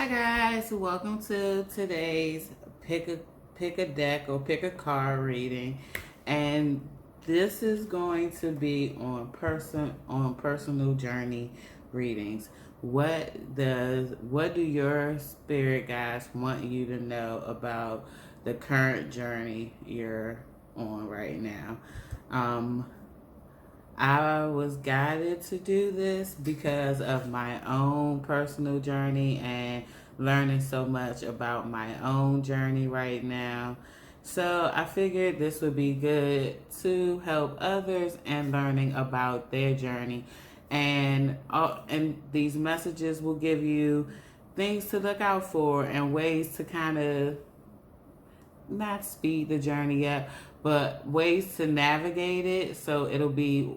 Hi guys, welcome to today's pick a deck or pick a card reading, and this is going to be on personal journey readings. What do your spirit guides want you to know about the current journey you're on right now? I was guided to do this because of my own personal journey and learning so much about my own journey right now. So I figured this would be good to help others and learning about their journey. And these messages will give you things to look out for and ways to kind of not speed the journey up, but ways to navigate it so it'll be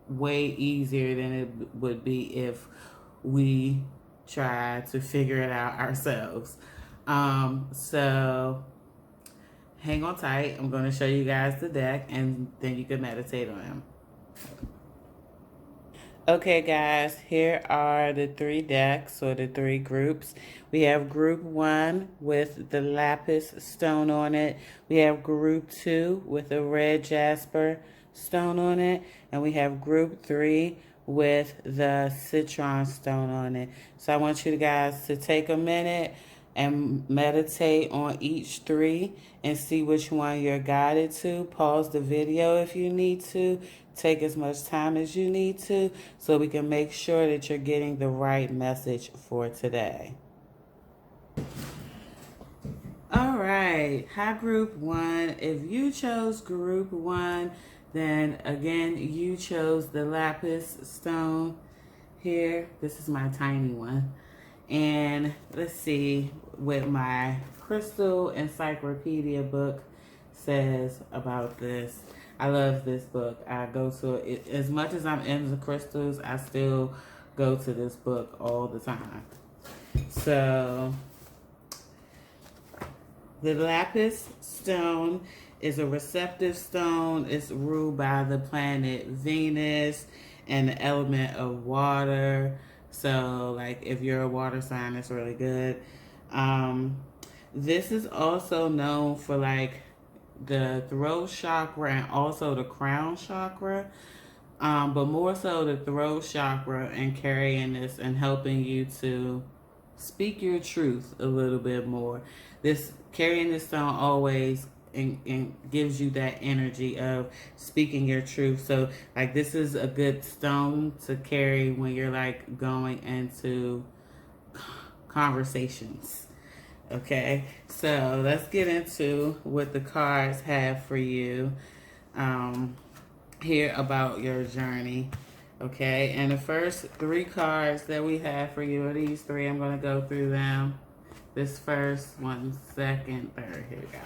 way easier than it would be if we try to figure it out ourselves. So hang on tight. I'm going to show you guys the deck and then you can meditate on them. Okay, guys, here are the three decks or the three groups. We have group 1 with the lapis stone on it. We have group 2 with a red jasper stone on it. And we have group 3 with the citron stone on it. So I want you guys to take a minute and meditate on each three and see which one you're guided to. Pause the video if you need to. Take as much time as you need to so we can make sure that you're getting the right message for today. All right, hi group 1. If you chose group 1, then again, you chose the lapis stone here. This is my tiny one. And let's see what my crystal encyclopedia book says about this. I love this book. I go to it as much as I'm into crystals. I still go to this book all the time. So the lapis stone is a receptive stone. It's ruled by the planet Venus and the element of water. So, like, if you're a water sign, it's really good. This is also known for, like, the throat chakra and also the crown chakra. But more so the throat chakra and carrying this and helping you to speak your truth a little bit more. This carrying this stone always and gives you that energy of speaking your truth. So like this is a good stone to carry when you're like going into conversations. Okay, so let's get into what the cards have for you here about your journey. Okay, and the first three cards that we have for you are these three. I'm going to go through them. This first, one, second, third. Here we go.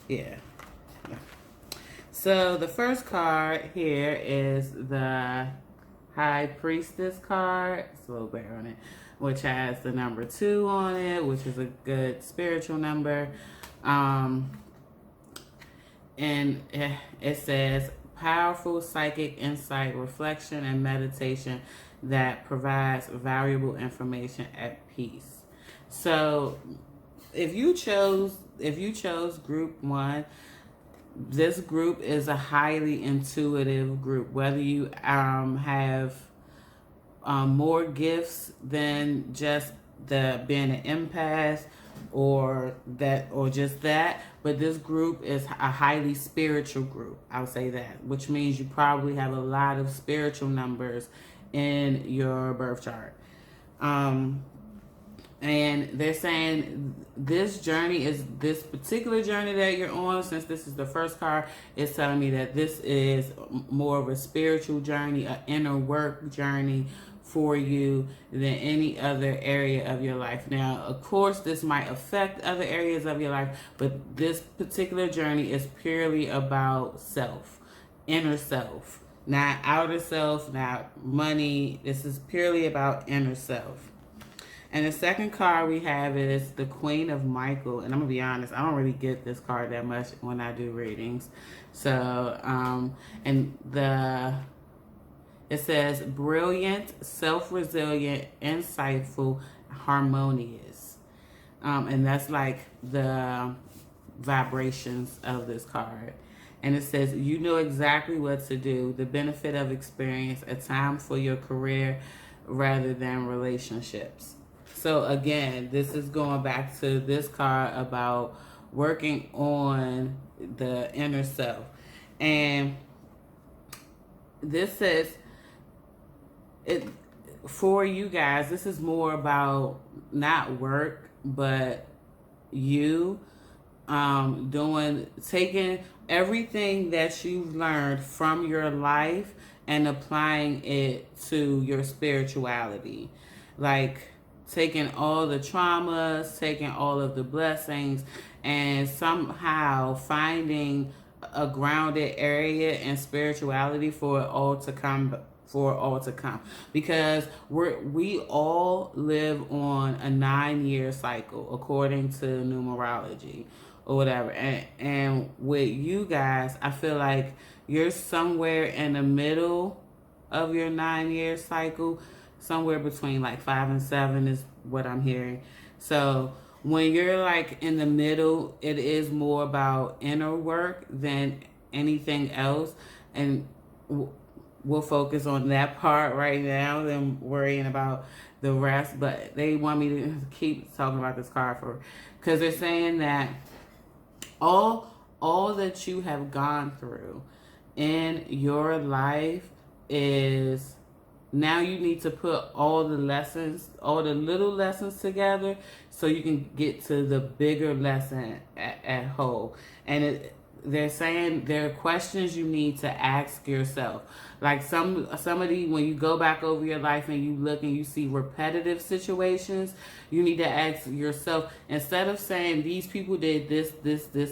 Yeah. So the first card here is the High Priestess card. It's a little better on it, which has the number 2 on it, which is a good spiritual number. And it says powerful psychic insight, reflection, and meditation that provides valuable information at peace. So if you chose group 1, this group is a highly intuitive group. Whether you have more gifts than just the being an empath or just that, but this group is a highly spiritual group. I'll say that, which means you probably have a lot of spiritual numbers in your birth chart. And they're saying this particular journey that you're on, since this is the first card, is telling me that this is more of a spiritual journey, an inner work journey for you than any other area of your life. Now, of course, this might affect other areas of your life, but this particular journey is purely about self, inner self, not outer self, not money. This is purely about inner self. And the second card we have is the Queen of Michael. And I'm going to be honest, I don't really get this card that much when I do readings. So, and It says brilliant, self-resilient, insightful, harmonious. And that's like the vibrations of this card. And it says, you know exactly what to do, the benefit of experience, a time for your career rather than relationships. So again, this is going back to this card about working on the inner self. And this says, it for you guys, this is more about not work, but you taking everything that you've learned from your life and applying it to your spirituality. Like taking all the traumas, taking all of the blessings, and somehow finding a grounded area in spirituality for it all to come, because we all live on a 9-year cycle according to numerology or whatever. And with you guys, I feel like you're somewhere in the middle of your 9-year cycle, somewhere between like 5 and 7 is what I'm hearing. So when you're like in the middle, it is more about inner work than anything else. And we'll focus on that part right now than worrying about the rest. But they want me to keep talking about this card because they're saying that all that you have gone through in your life is now you need to put all the lessons, all the little lessons together so you can get to the bigger lesson at whole. And they're saying there are questions you need to ask yourself. Like some of these, when you go back over your life and you look and you see repetitive situations, you need to ask yourself, instead of saying these people did this,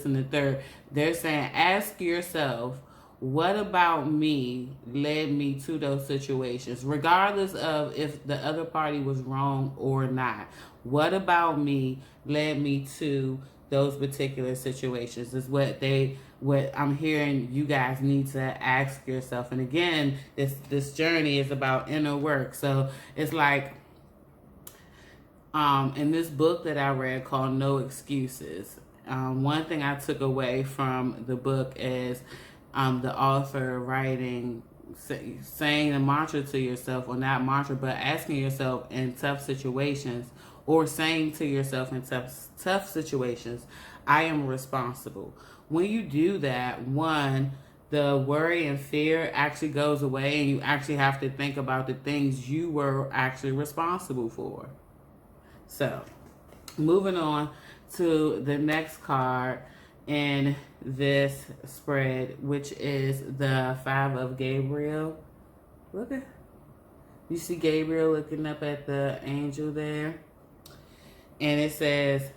and the third, they're saying ask yourself, what about me led me to those situations, regardless of if the other party was wrong or not. What about me led me to those particular situations is what I'm hearing you guys need to ask yourself. And again, this journey is about inner work. So it's like in this book that I read called No Excuses, one thing I took away from the book is the author writing, saying a mantra to yourself, or not mantra, but asking yourself in tough situations, or saying to yourself in tough situations, I am responsible. When you do that, one, the worry and fear actually goes away, and you actually have to think about the things you were actually responsible for. So, moving on to the next card in this spread, which is the 5 of Gabriel. Look at, you see Gabriel looking up at the angel there. And it says,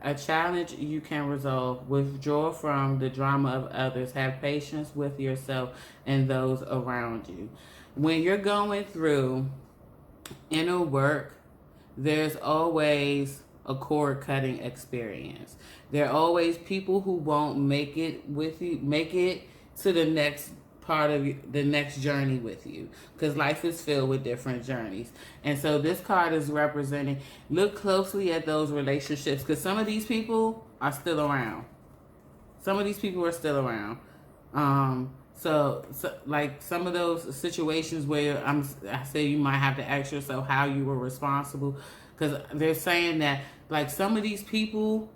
a challenge you can resolve. Withdraw from the drama of others. Have patience with yourself and those around you. When you're going through inner work, there's always a cord cutting experience. There are always people who won't make it with you, make it to the next part of the next journey with you, because life is filled with different journeys. And so this card is representing, look closely at those relationships, because some of these people are still around. Some of these people are still around. So like some of those situations where I say you might have to ask yourself how you were responsible, because they're saying that like some of these people,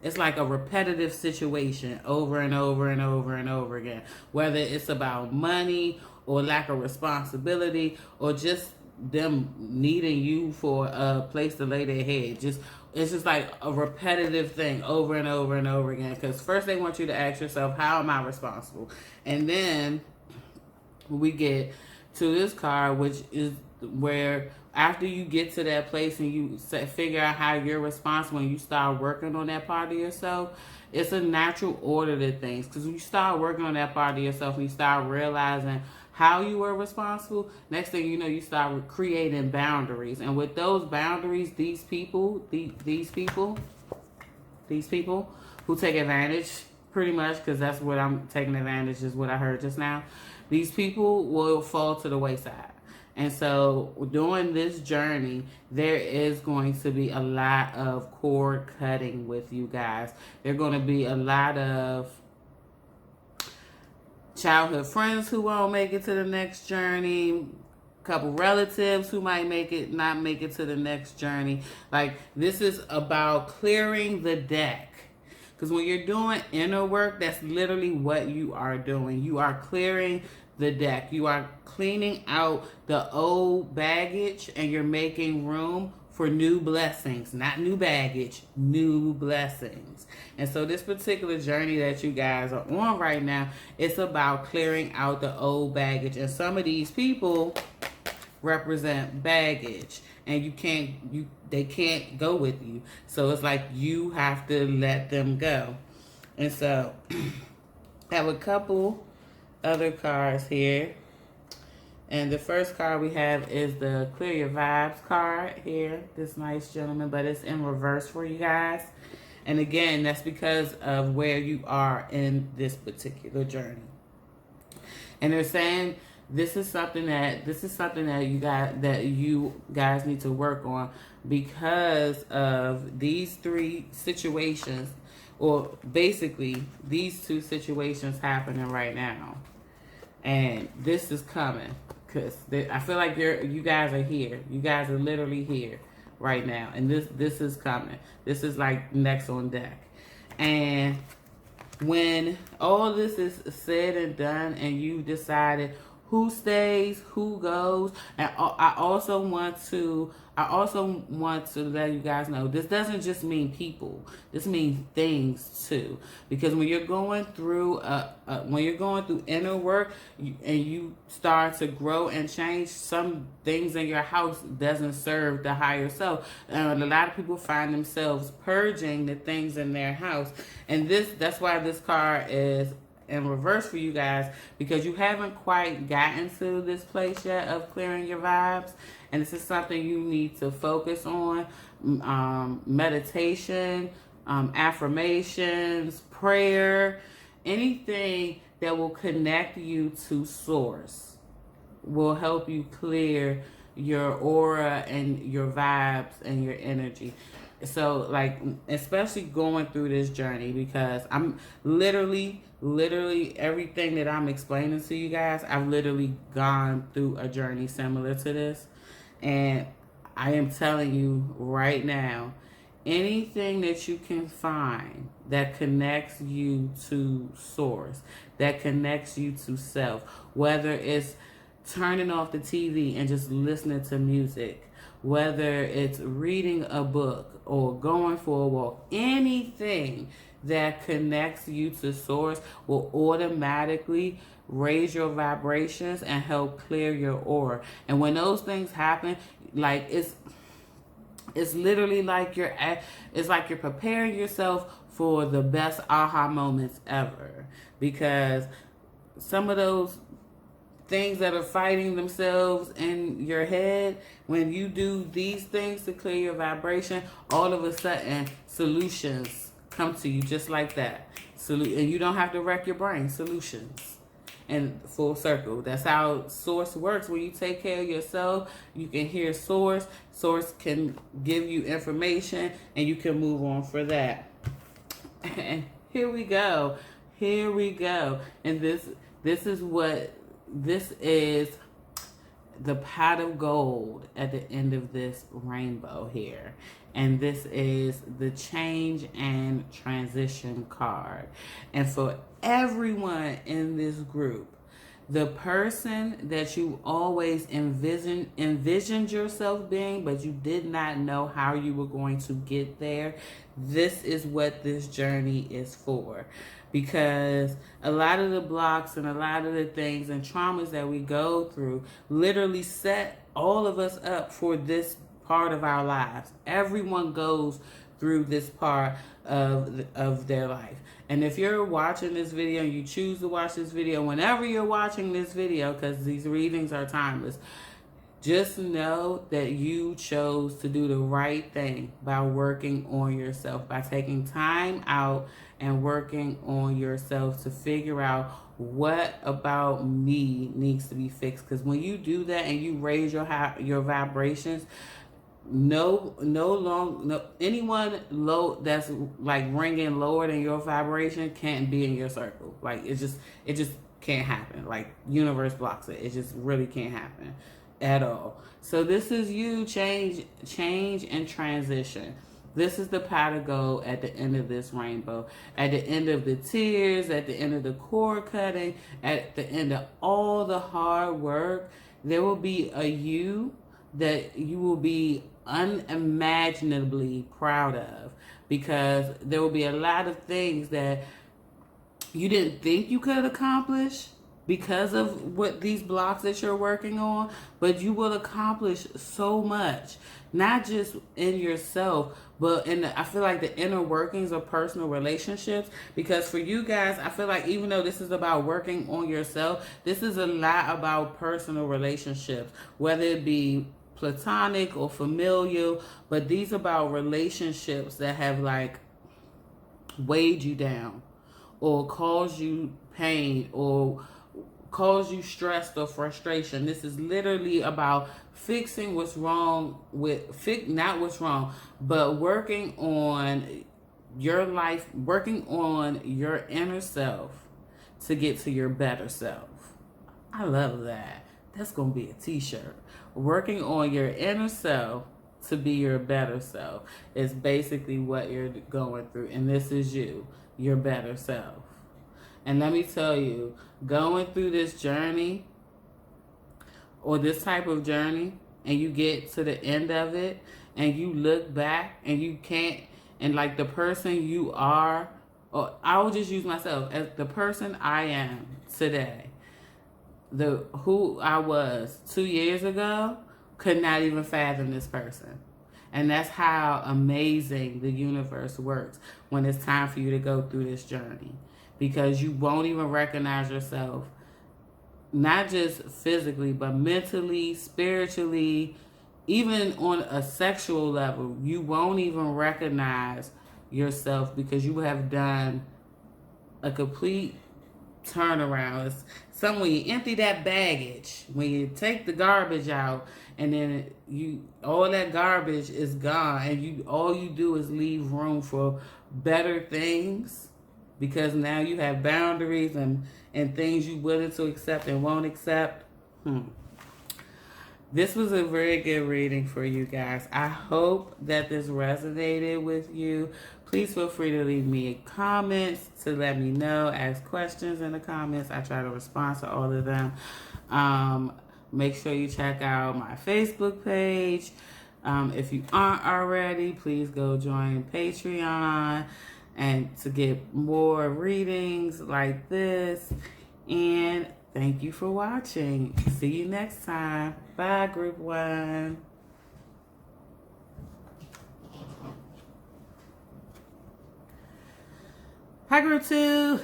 it's like a repetitive situation over and over and over and over again, whether it's about money or lack of responsibility or just them needing you for a place to lay their head. It's just like a repetitive thing over and over and over again, because first they want you to ask yourself, how am I responsible? And then we get to this card, which is where after you get to that place and you figure out how you're responsible and you start working on that part of yourself, it's a natural order to things. Because when you start working on that part of yourself and you start realizing how you were responsible, next thing you know, you start creating boundaries. And with those boundaries, these people who take advantage, pretty much, because that's what I'm taking advantage is what I heard just now. These people will fall to the wayside. And so during this journey, there is going to be a lot of cord cutting with you guys. There's going to be a lot of childhood friends who won't make it to the next journey, couple relatives who might not make it to the next journey. Like, this is about clearing the deck. Because when you're doing inner work, that's literally what you are doing. You are clearing the deck. You are cleaning out the old baggage, and you're making room for new blessings. Not new baggage, new blessings. And so this particular journey that you guys are on right now, it's about clearing out the old baggage. And some of these people represent baggage, and they can't go with you. So it's like you have to let them go. And so I have a couple other cards here. And the first card we have is the Clear Your Vibes card here. This nice gentleman, but it's in reverse for you guys. And again, that's because of where you are in this particular journey. And they're saying this is something that you guys need to work on because of these three situations, or basically these two situations happening right now. And this is coming because I feel like you guys are here. You guys are literally here right now, and this is coming. This is like next on deck. And when all this is said and done, and you decided who stays, who goes, and I also want to let you guys know this doesn't just mean people. This means things too. Because when you're going through inner work, and you start to grow and change, some things in your house doesn't serve the higher self. And a lot of people find themselves purging the things in their house, and that's why this card is in reverse for you guys, because you haven't quite gotten to this place yet of clearing your vibes. And this is something you need to focus on. Meditation, affirmations, prayer, anything that will connect you to source will help you clear your aura and your vibes and your energy. So, like, especially going through this journey, because I'm literally everything that I'm explaining to you guys, I've literally gone through a journey similar to this. And I am telling you right now, anything that you can find that connects you to source, that connects you to self, whether it's turning off the TV and just listening to music, whether it's reading a book or going for a walk, anything that connects you to source will automatically raise your vibrations and help clear your aura. And when those things happen, like it's literally like you're preparing yourself for the best aha moments ever, because some of those things that are fighting themselves in your head, when you do these things to clear your vibration, all of a sudden solutions come to you just like that. And you don't have to wreck your brain. Solutions. And full circle. That's how source works. When you take care of yourself, you can hear source. Source can give you information, and you can move on for that. And here we go. And this is the pot of gold at the end of this rainbow here. And this is the change and transition card. And for everyone in this group, the person that you always envisioned yourself being, but you did not know how you were going to get there, this is what this journey is for. Because a lot of the blocks and a lot of the things and traumas that we go through literally set all of us up for this part of our lives. Everyone goes through this part of their life. And if you're watching this video and you choose to watch this video, whenever you're watching this video, because these readings are timeless, Just know that you chose to do the right thing by working on yourself, by taking time out and working on yourself to figure out what about me needs to be fixed. Because when you do that and you raise your vibrations, no anyone low that's like ringing lower than your vibration can't be in your circle. Like it just can't happen. Like universe blocks it. It just really can't happen at all. So this is you change and transition. This is the pot of gold at the end of this rainbow. At the end of the tears, at the end of the cord cutting, at the end of all the hard work, there will be a you that you will be unimaginably proud of, because there will be a lot of things that you didn't think you could accomplish because of what these blocks that you're working on, but you will accomplish so much, not just in yourself, but I feel like the inner workings of personal relationships. Because for you guys, I feel like even though this is about working on yourself, this is a lot about personal relationships, whether it be platonic or familial, but these about relationships that have like weighed you down or caused you pain or cause you stress or frustration. This is literally about fixing what's wrong not what's wrong, but working on your life, working on your inner self to get to your better self. I love that. That's going to be a t-shirt. Working on your inner self to be your better self is basically what you're going through. And this is you, your better self. And let me tell you, going through this journey or this type of journey, and you get to the end of it and you look back and you can't, and like the person you are, or I will just use myself as the person I am today, who I was 2 years ago, could not even fathom this person. And that's how amazing the universe works when it's time for you to go through this journey. Because you won't even recognize yourself, not just physically, but mentally, spiritually, even on a sexual level. You won't even recognize yourself because you have done a complete turnaround. It's something when you empty that baggage, when you take the garbage out, and then all that garbage is gone, and all you do is leave room for better things. Because now you have boundaries and things you willing to accept and won't accept. This was a very good reading for you guys. I hope that this resonated with you. Please feel free to leave me comments to let me know. Ask questions in the comments. I try to respond to all of them. Make sure you check out my Facebook page. If you aren't already, please go join Patreon and to get more readings like this. And thank you for watching. See you next time. Bye, Group 1. Hi, Group 2.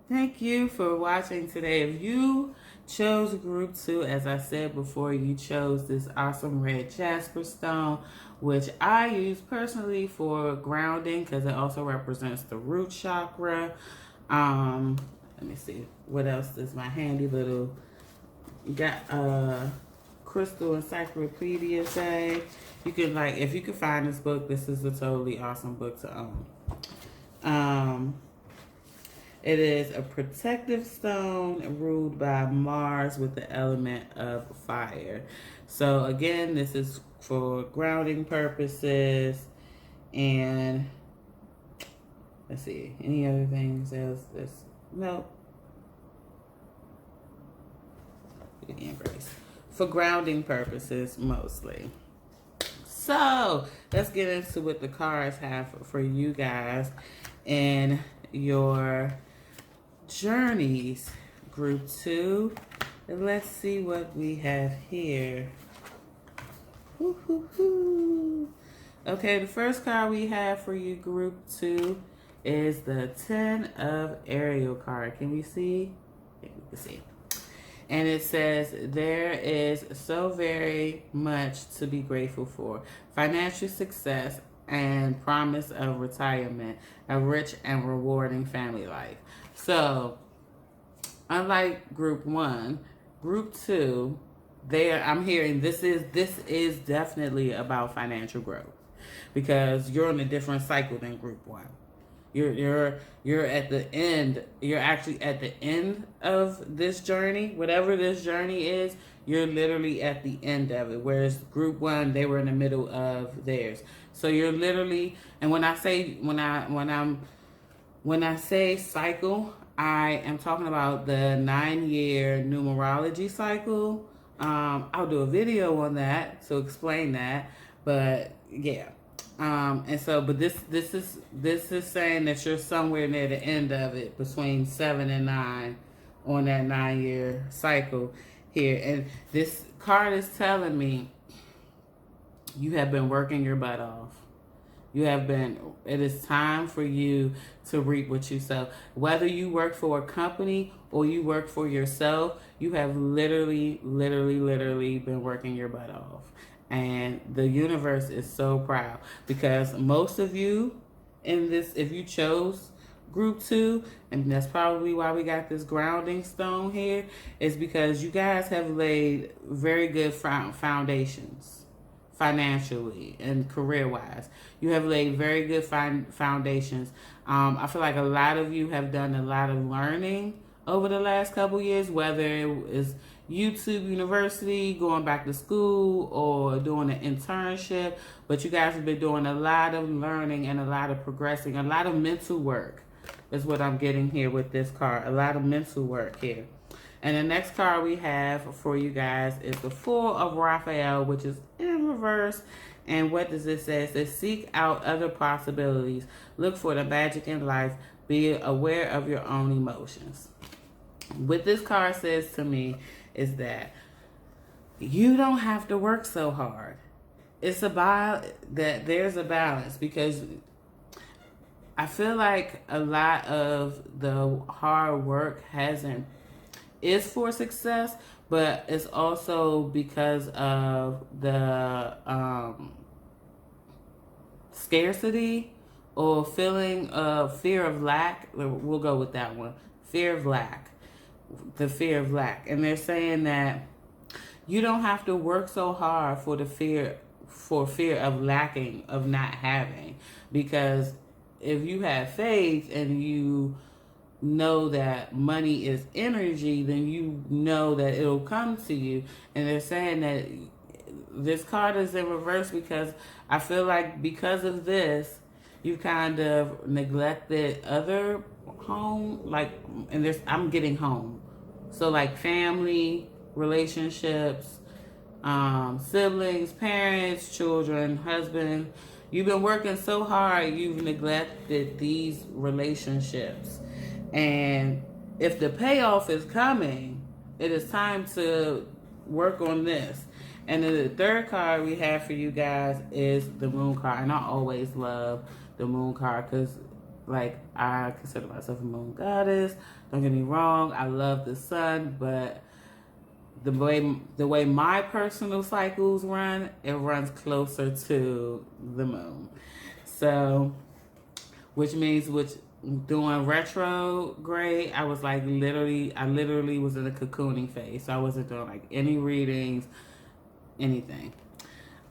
Thank you for watching today. If you chose Group 2, as I said before, you chose this awesome red jasper stone, which I use personally for grounding because it also represents the root chakra. Let me see what else does my handy little crystal encyclopedia say. You can if you can find this book, this is a totally awesome book to own. It is a protective stone ruled by Mars with the element of fire. So again, this is for grounding purposes. And let's see, any other things else? Nope. Embrace. For grounding purposes mostly. So let's get into what the cards have for you guys and your journeys, Group 2. And let's see what we have here. Woo-hoo-hoo. Okay, the first card we have for you, Group 2, is the 10 of Ariel card. Can we see? Yeah, we can see. And it says, there is so very much to be grateful for. Financial success and promise of retirement, a rich and rewarding family life. So, unlike group 1, group 2, I'm hearing this is definitely about financial growth, because you're on a different cycle than group 1. You're at the end. You're actually at the end of this journey. Whatever this journey is, you're literally at the end of it. Whereas group 1, they were in the middle of theirs. So you're literally, and when I say cycle, I am talking about the 9-year numerology cycle. I'll do a video on that to explain that. But yeah. But this is saying that you're somewhere near the end of it, between 7 and 9 on that 9-year cycle here. And this card is telling me you have been working your butt off. It is time for you to reap what you sow. Whether you work for a company or you work for yourself, you have literally been working your butt off. And the universe is so proud, because most of you in this, if you chose group 2, and that's probably why we got this grounding stone here, is because you guys have laid very good foundations financially and career-wise. You have laid very good foundations. I feel like a lot of you have done a lot of learning over the last couple years, whether it is YouTube University, going back to school, or doing an internship. But you guys have been doing a lot of learning and a lot of progressing, a lot of mental work is what I'm getting here with this card. A lot of mental work here. And the next card we have for you guys is the Fool of Raphael, which is in reverse. And what does it say? It says, seek out other possibilities. Look for the magic in life. Be aware of your own emotions. What this card says to me is that you don't have to work so hard. It's about that there's a balance, because I feel like a lot of the hard work is for success, but it's also because of the scarcity or feeling of fear of lack. We'll go with that one. Fear of lack. The fear of lack. And they're saying that you don't have to work so hard for fear of lacking, of not having. Because if you have faith and you know that money is energy, then you know that it'll come to you. And they're saying that this card is in reverse, because I feel like because of this, you kind of neglected other home, I'm getting home. So like family, relationships, siblings, parents, children, husband. You've been working so hard, you've neglected these relationships. And if the payoff is coming, it is time to work on this. And then the third card we have for you guys is the Moon card. And I always love the Moon card, because I consider myself a moon goddess. Don't get me wrong, I love the sun, but the way my personal cycles run, it runs closer to the moon. So, which means doing retrograde, I was I literally was in a cocooning phase. So I wasn't doing any readings, anything.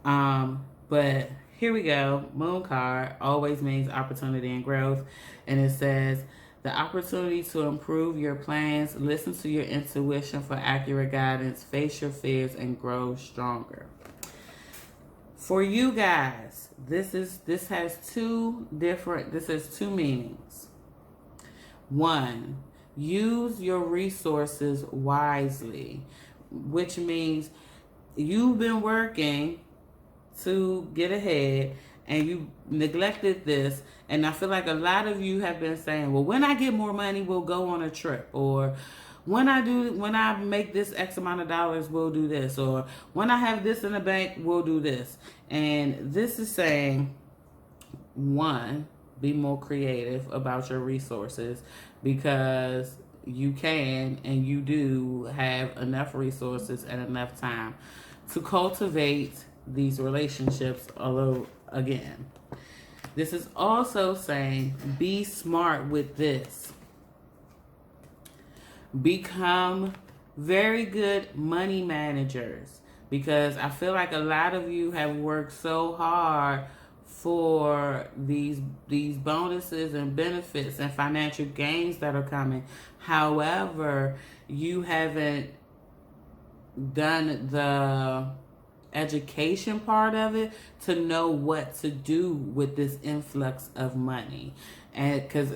But here we go. Moon card always means opportunity and growth. And it says, the opportunity to improve your plans, listen to your intuition for accurate guidance, face your fears, and grow stronger. For you guys, this has two meanings. One, use your resources wisely, which means you've been working to get ahead and you neglected this. And I feel like a lot of you have been saying, well, when I get more money, we'll go on a trip, or when I make this X amount of dollars, we'll do this, or when I have this in the bank, we'll do this. And this is saying, one, be more creative about your resources, because you can and you do have enough resources and enough time to cultivate these relationships although again. This is also saying be smart with this. Become very good money managers, because I feel like a lot of you have worked so hard for these bonuses and benefits and financial gains that are coming. However, you haven't done the education part of it to know what to do with this influx of money. And because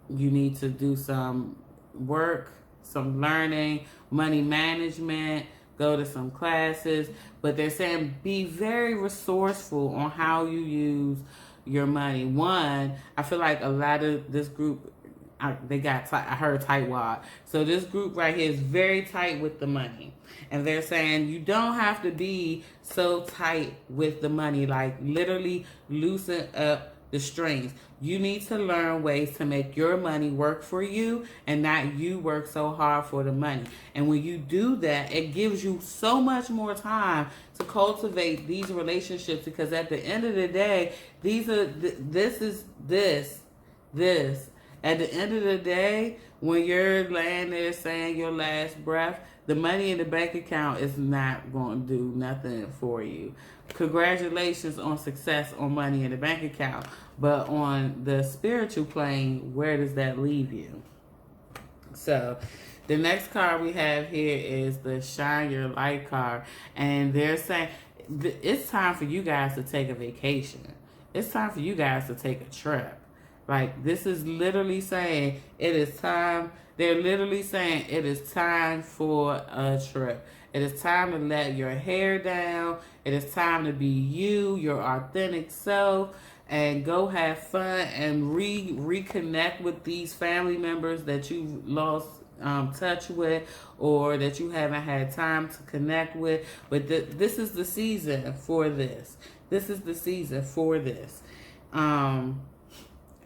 you need to do some work, some learning, money management, go to some classes, but they're saying be very resourceful on how you use your money. One, I feel like a lot of this group, I heard tightwad. So this group right here is very tight with the money. And they're saying you don't have to be so tight with the money, like literally loosen up the strings. You need to learn ways to make your money work for you and not you work so hard for the money. And when you do that, it gives you so much more time to cultivate these relationships, because at the end of the day, this. At the end of the day, when you're laying there saying your last breath, the money in the bank account is not going to do nothing for you. Congratulations on success on money in the bank account. But on the spiritual plane, where does that leave you? So the next card we have here is the Shine Your Light card. And they're saying it's time for you guys to take a vacation. It's time for you guys to take a trip. Like, this is literally saying it is time. They're literally saying it is time for a trip. It is time to let your hair down. It is time to be you, your authentic self, and go have fun and reconnect with these family members that you lost touch with, or that you haven't had time to connect with. But this is the season for this. This is the season for this.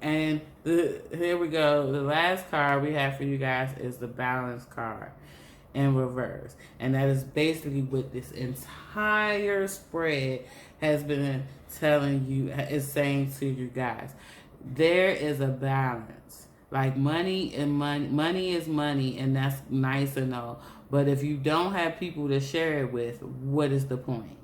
And here we go. The last card we have for you guys is the Balance card in reverse. And that is basically what this entire spread has been telling you, is saying to you guys. There is a balance. Like, money is money, and that's nice and all. But if you don't have people to share it with, what is the point?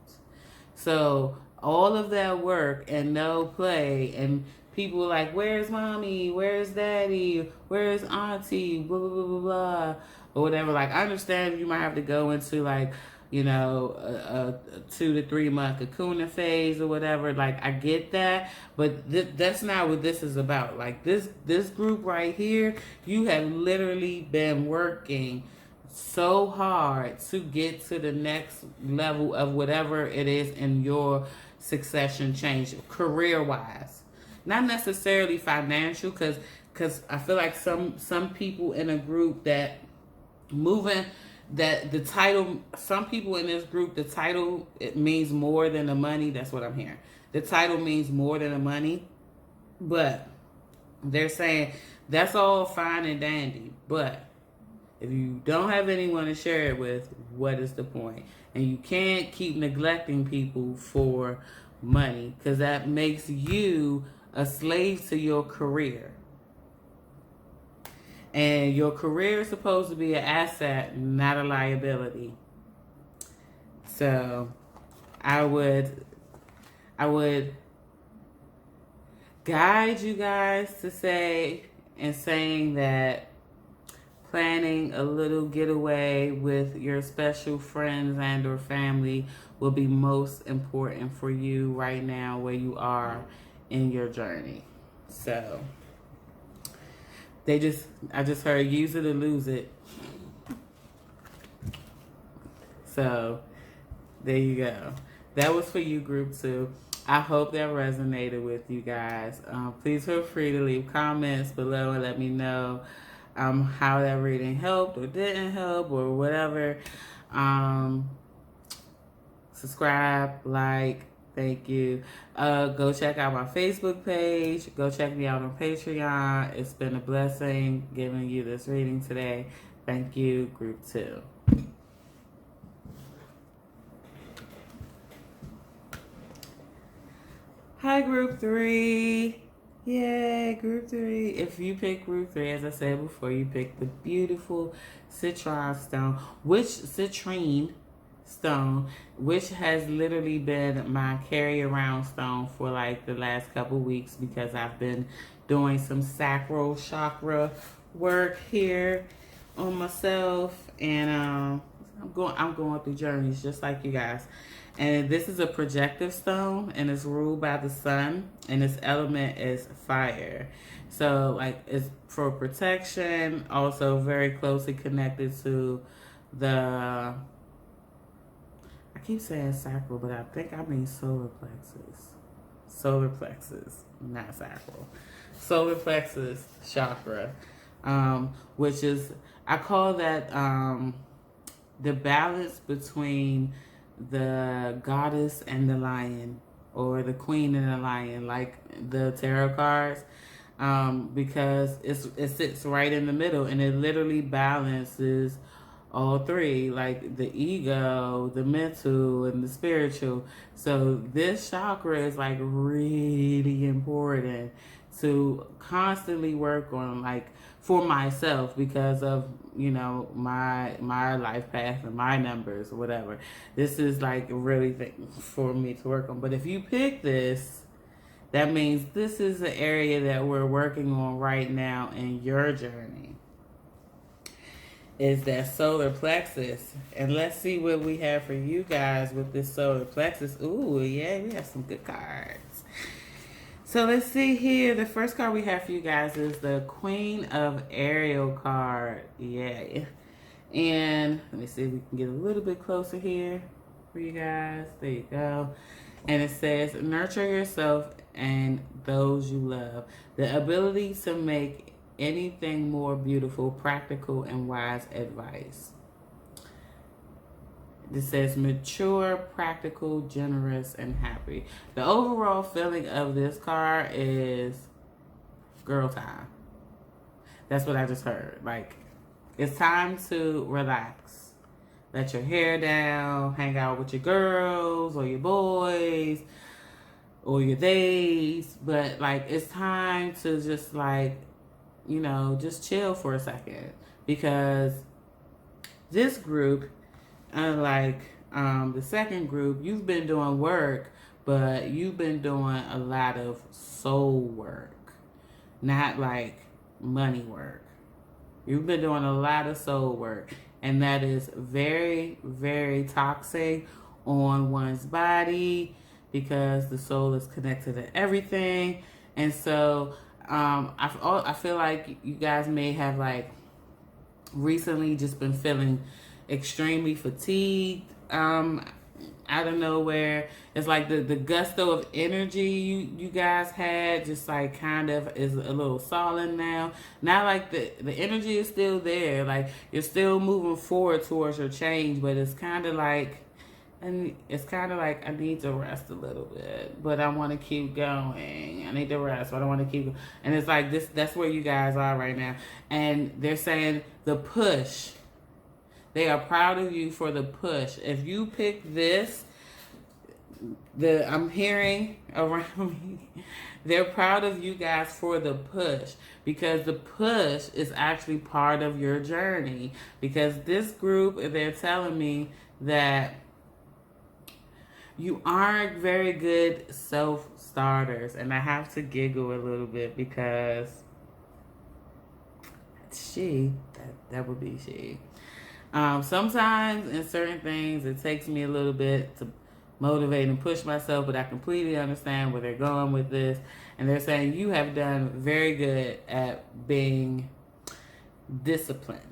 So all of that work and no play, and people like, where's mommy? Where's daddy? Where's auntie? Blah, blah, blah, blah, blah, or whatever. Like, I understand you might have to go into, like, you know, a 2 to 3 month cocooning phase or whatever. Like, I get that, but that's not what this is about. Like, this group right here, you have literally been working so hard to get to the next level of whatever it is in your succession change, career-wise. Not necessarily financial, because I feel like some people in a group that moving, that the title, some people in this group, the title, it means more than the money. That's what I'm hearing. The title means more than the money. But they're saying that's all fine and dandy. But if you don't have anyone to share it with, what is the point? And you can't keep neglecting people for money, because that makes you a slave to your career. And your career is supposed to be an asset, not a liability. So I would guide you guys to saying that planning a little getaway with your special friends and or family will be most important for you right now where you are in your journey. So I just heard use it or lose it. So there you go. That was for you, group 2. I hope that resonated with you guys. Please feel free to leave comments below and let me know how that reading helped or didn't help or whatever. Subscribe, like, Thank you. Go check out my Facebook page. Go check me out on Patreon. It's been a blessing giving you this reading today. Thank you, Group 2. Hi, Group 3. Yay, Group 3. If you pick Group 3, as I said before, you pick the beautiful citrine stone, which has literally been my carry around stone for like the last couple weeks because I've been doing some sacral chakra work here on myself, and I'm going through journeys just like you guys. And this is a projective stone, and it's ruled by the sun, and its element is fire. So, like, it's for protection, also very closely connected to the, I keep saying sacral, but I think I mean solar plexus. Solar plexus, not sacral. Solar plexus chakra, which is, I call that the balance between the goddess and the lion, or the queen and the lion, like the tarot cards, because it sits right in the middle, and it literally balances all three, like the ego, the mental, and the spiritual. So this chakra is like really important to constantly work on, like for myself, because of, you know, my life path and my numbers or whatever. This is like really for me to work on. But if you pick this, that means this is the area that we're working on right now in your journey, is that solar plexus. And let's see what we have for you guys with this solar plexus. Ooh, yeah, we have some good cards. So let's see here. The first card we have for you guys is the Queen of Ariel card. Yay. And let me see if we can get a little bit closer here for you guys. There you go. And it says, nurture yourself and those you love. The ability to make anything more beautiful, practical, and wise advice. It says mature, practical, generous, and happy. The overall feeling of this card is girl time. That's what I just heard. Like, it's time to relax. Let your hair down, hang out with your girls or your boys or your days. But, like, it's time to just, like, you know, just chill for a second. Because this group, unlike the second group, you've been doing work, but you've been doing a lot of soul work, not like money work. You've been doing a lot of soul work, and that is very, very toxic on one's body, because the soul is connected to everything. And so I feel like you guys may have like recently just been feeling extremely fatigued out of nowhere. It's like the gusto of energy you guys had just like kind of is a little solid now. Not like the energy is still there, like you're still moving forward towards your change, but it's kind of like, and it's kind of like, I need to rest a little bit, but I want to keep going. I need to rest, but I want to keep going. And it's like this, that's where you guys are right now. And they're saying the push. They are proud of you for the push. If you pick this, I'm hearing around me, they're proud of you guys for the push, because the push is actually part of your journey. Because this group, they're telling me that you aren't very good self-starters. And I have to giggle a little bit because that would be she. Sometimes in certain things, it takes me a little bit to motivate and push myself, but I completely understand where they're going with this. And they're saying you have done very good at being disciplined.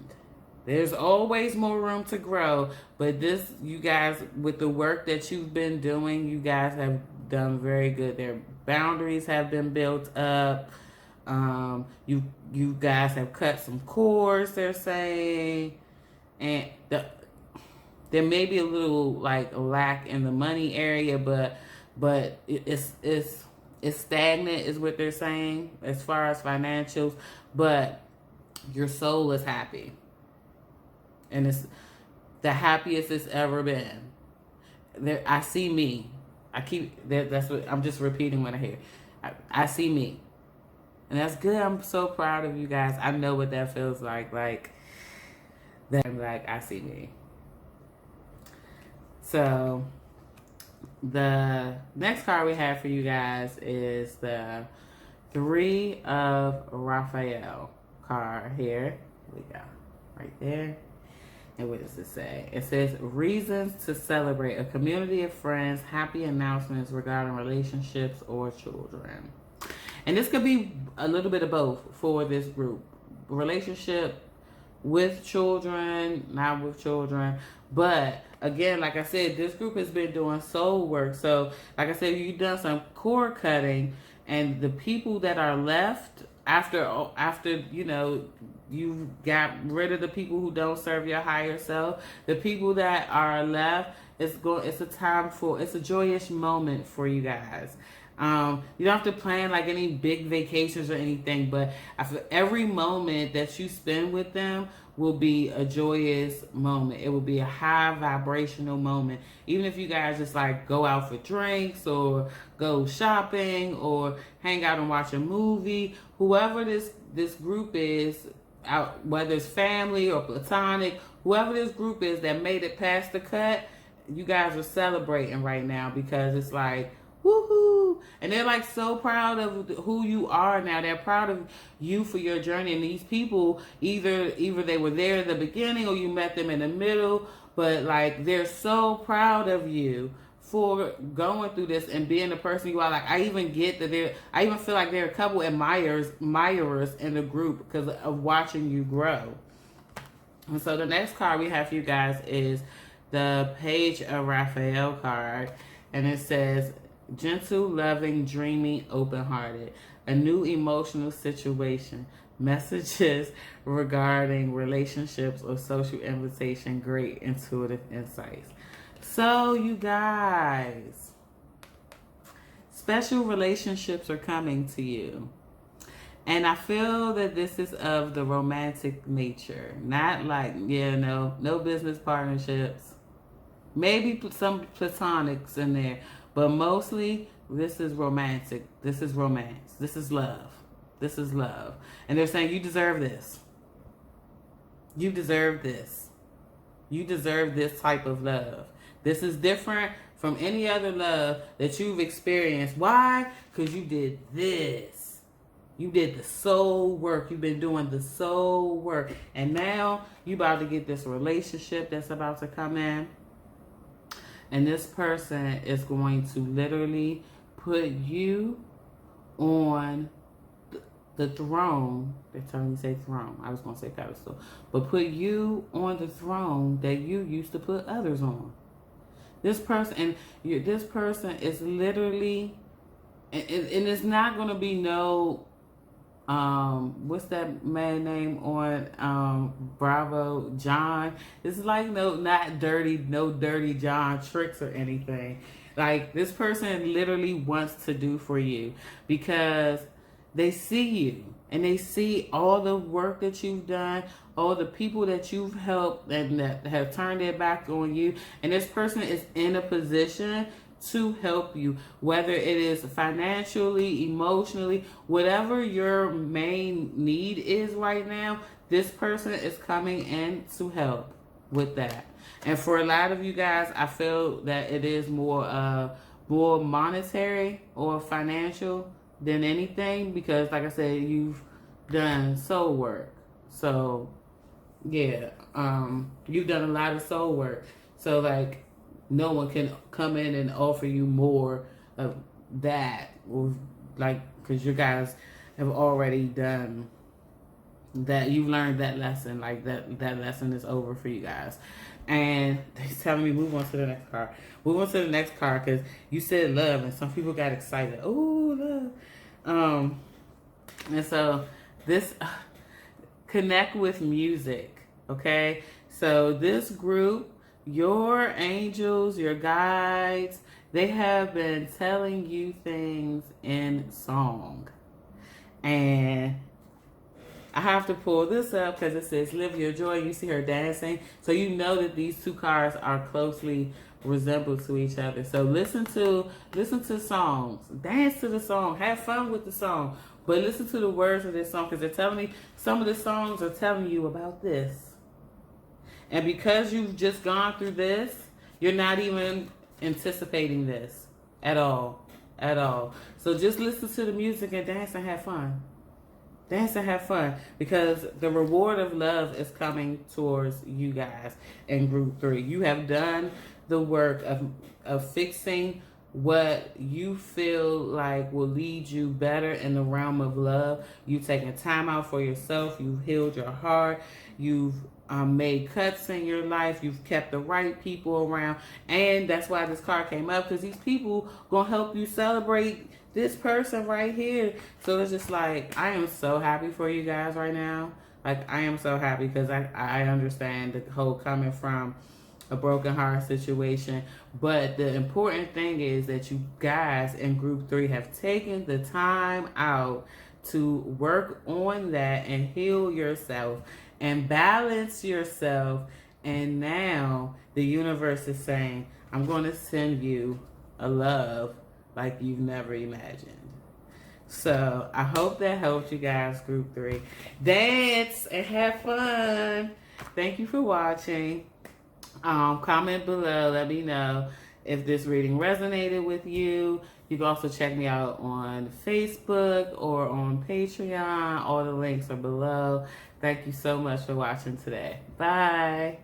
There's always more room to grow, but this, you guys, with the work that you've been doing, you guys have done very good. Their boundaries have been built up. You guys have cut some cords, they're saying. And there may be a little like lack in the money area, but but it's stagnant is what they're saying as far as financials, but your soul is happy, and it's the happiest it's ever been. There, I see me. That's what I'm just repeating what I hear. I see me, and that's good. I'm so proud of you guys. I know what that feels like. Like that. Like I see me. So the next card we have for you guys is the Three of Raphael card here. Here we go. Right there. And what does it say? It says, reasons to celebrate, a community of friends, happy announcements regarding relationships or children. And this could be a little bit of both for this group. Relationship with children, not with children. But again, like I said, this group has been doing soul work. So like I said, you've done some cord cutting, and the people that are left after you got rid of the people who don't serve your higher self, the people that are left, it's a joyous moment for you guys. You don't have to plan like any big vacations or anything, but after every moment that you spend with them will be a joyous moment. It will be a high vibrational moment. Even if you guys just like go out for drinks or go shopping or hang out and watch a movie, whoever this group is, out, whether it's family or platonic, whoever this group is that made it past the cut, you guys are celebrating right now because it's like, woohoo! And they're like so proud of who you are now. They're proud of you for your journey. And these people, either they were there at the beginning or you met them in the middle, but like they're so proud of you for going through this and being the person you are. Like I even get that I even feel like there are a couple admirers in the group because of watching you grow. And so the next card we have for you guys is the Page of Raphael card, and it says, gentle, loving, dreamy, open-hearted, a new emotional situation, messages regarding relationships or social invitation, great intuitive insights. So you guys, special relationships are coming to you. And I feel that this is of the romantic nature. Not like, no business partnerships. Maybe some platonics in there. But mostly, this is romantic. This is romance. This is love. This is love. And they're saying, you deserve this. You deserve this. You deserve this type of love. This is different from any other love that you've experienced. Why? Because you did this. You did the soul work. You've been doing the soul work. And now you about to get this relationship that's about to come in. And this person is going to literally put you on the throne. They're telling me to say throne. I was going to say pedestal. But put you on the throne that you used to put others on. This person is literally, and it's not going to be no, what's that man name on Bravo, John? It's like no dirty John tricks or anything. Like this person literally wants to do for you because they see you and they see all the work that you've done, all the people that you've helped and that have turned their back on you. And this person is in a position to help you, whether it is financially, emotionally, whatever your main need is right now, this person is coming in to help with that. And for a lot of you guys, I feel that it is more monetary or financial than anything because, like I said, you've done soul work. So, yeah, you've done a lot of soul work. So, like, no one can come in and offer you more of that, like, because you guys have already done that. You've learned that lesson. Like that lesson is over for you guys. And they're telling me move on to the next card. Move on to the next card because you said love, and some people got excited. Oh, love. And so this connect with music. Okay, so this group, your angels, your guides, They have been telling you things in song. And I have to pull this up because it says "Live Your Joy." You see her dancing, so you know that these two cards are closely resembled to each other. So listen to songs, dance to the song, have fun with the song, but listen to the words of this song because they're telling me some of the songs are telling you about this. And because you've just gone through this, you're not even anticipating this at all, at all. So just listen to the music and dance and have fun. Dance and have fun because the reward of love is coming towards you guys in group 3. You have done the work of fixing what you feel like will lead you better in the realm of love. You've taken time out for yourself. You've healed your heart. You've made cuts in your life. You've kept the right people around. And that's why this card came up, because these people going to help you celebrate this person right here. So it's just like, I am so happy for you guys right now. Like, I am so happy because I understand the whole coming from a broken heart situation. But the important thing is that you guys in group 3 have taken the time out to work on that and heal yourself and balance yourself. And now the universe is saying, I'm going to send you a love like you've never imagined. So I hope that helped you guys, group 3. Dance and have fun. Thank you for watching. Comment below. Let me know if this reading resonated with you. You can also check me out on Facebook or on Patreon. All the links are below. Thank you so much for watching today. Bye.